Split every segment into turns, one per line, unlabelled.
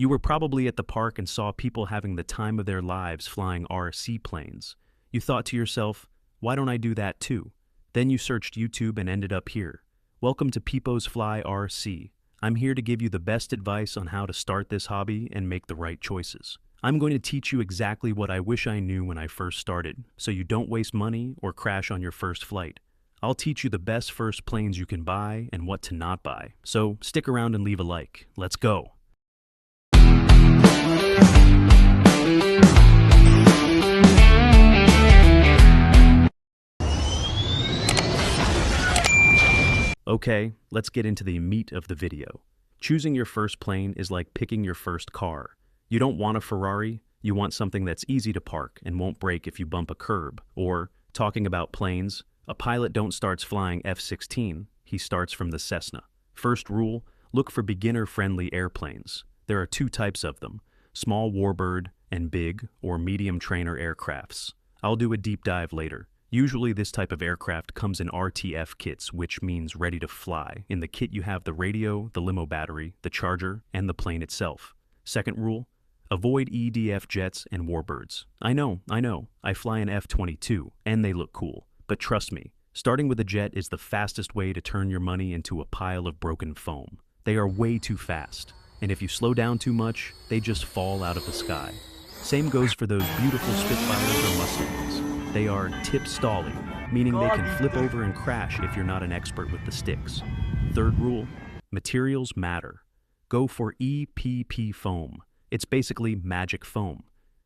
You were probably at the park and saw people having the time of their lives flying RC planes. You thought to yourself, why don't I do that too? Then you searched YouTube and ended up here. Welcome to People's Fly RC. I'm here to give you the best advice on how to start this hobby and make the right choices. I'm going to teach you exactly what I wish I knew when I first started, so you don't waste money or crash on your first flight. I'll teach you the best first planes you can buy and what to not buy. So stick around and leave a like. Let's go. Okay, let's get into the meat of the video. Choosing your first plane is like picking your first car. You don't want a Ferrari, you want something that's easy to park and won't break if you bump a curb. Or, talking about planes, a pilot don't starts flying F-16, he starts from the Cessna. First rule, look for beginner-friendly airplanes. There are two types of them, small warbird and big or medium trainer aircrafts. I'll do a deep dive later. Usually this type of aircraft comes in RTF kits, which means ready to fly. In the kit you have the radio, the limo battery, the charger, and the plane itself. Second rule, avoid EDF jets and warbirds. I know, I fly an F-22, and they look cool. But trust me, starting with a jet is the fastest way to turn your money into a pile of broken foam. They are way too fast, and if you slow down too much, they just fall out of the sky. Same goes for those beautiful Spitfires or Mustangs. They are tip-stalling, meaning they can flip over and crash if you're not an expert with the sticks. Third rule, materials matter. Go for EPP foam. It's basically magic foam.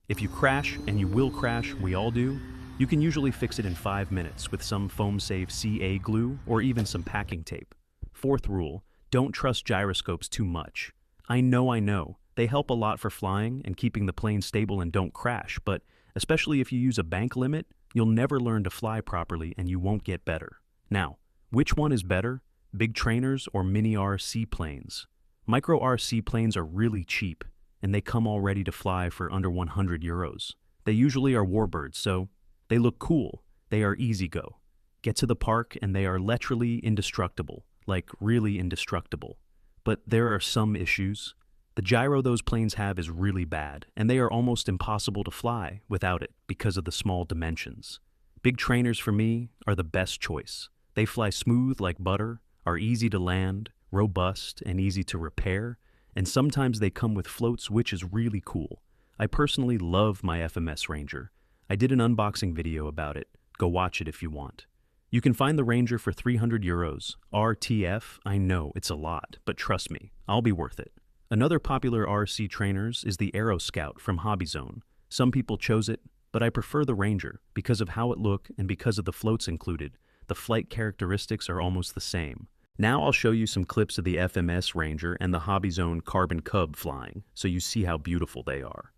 If you crash, and you will crash, we all do, you can usually fix it in 5 minutes with some foam-safe CA glue or even some packing tape. Fourth rule, don't trust gyroscopes too much. I know, they help a lot for flying and keeping the plane stable and don't crash, but especially if you use a bank limit, you'll never learn to fly properly and you won't get better. Now, which one is better? Big trainers or mini RC planes? Micro RC planes are really cheap, and they come all ready to fly for under 100 euros. They usually are warbirds, so they look cool. They are easy go. Get to the park and they are literally indestructible, like really indestructible. But there are some issues. The gyro those planes have is really bad, and they are almost impossible to fly without it because of the small dimensions. Big trainers for me are the best choice. They fly smooth like butter, are easy to land, robust, and easy to repair, and sometimes they come with floats, which is really cool. I personally love my FMS Ranger. I did an unboxing video about it. Go watch it if you want. You can find the Ranger for 300 euros. RTF, I know, it's a lot, but trust me, I'll be worth it. Another popular RC trainers is the AeroScout from Hobbyzone. Some people chose it, but I prefer the Ranger because of how it looks and because of the floats included. The flight characteristics are almost the same. Now I'll show you some clips of the FMS Ranger and the Hobbyzone Carbon Cub flying, so you see how beautiful they are.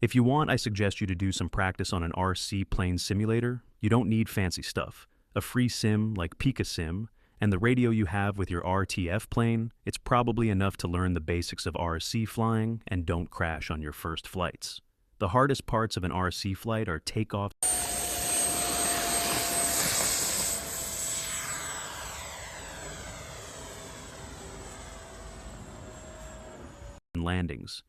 If you want, I suggest you to do some practice on an RC plane simulator. You don't need fancy stuff. A free sim like Pika Sim and the radio you have with your RTF plane, it's probably enough to learn the basics of RC flying and don't crash on your first flights. The hardest parts of an RC flight are takeoff and landings.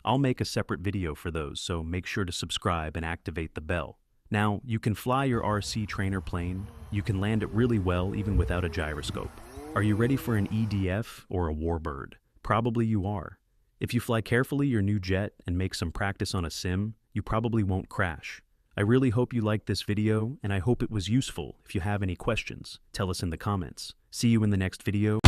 I'll make a separate video for those, so make sure to subscribe and activate the bell. Now, you can fly your RC trainer plane. You can land it really well even without a gyroscope. Are you ready for an EDF or a warbird? Probably you are. If you fly carefully your new jet and make some practice on a sim, you probably won't crash. I really hope you liked this video, and I hope it was useful. If you have any questions, tell us in the comments. See you in the next video.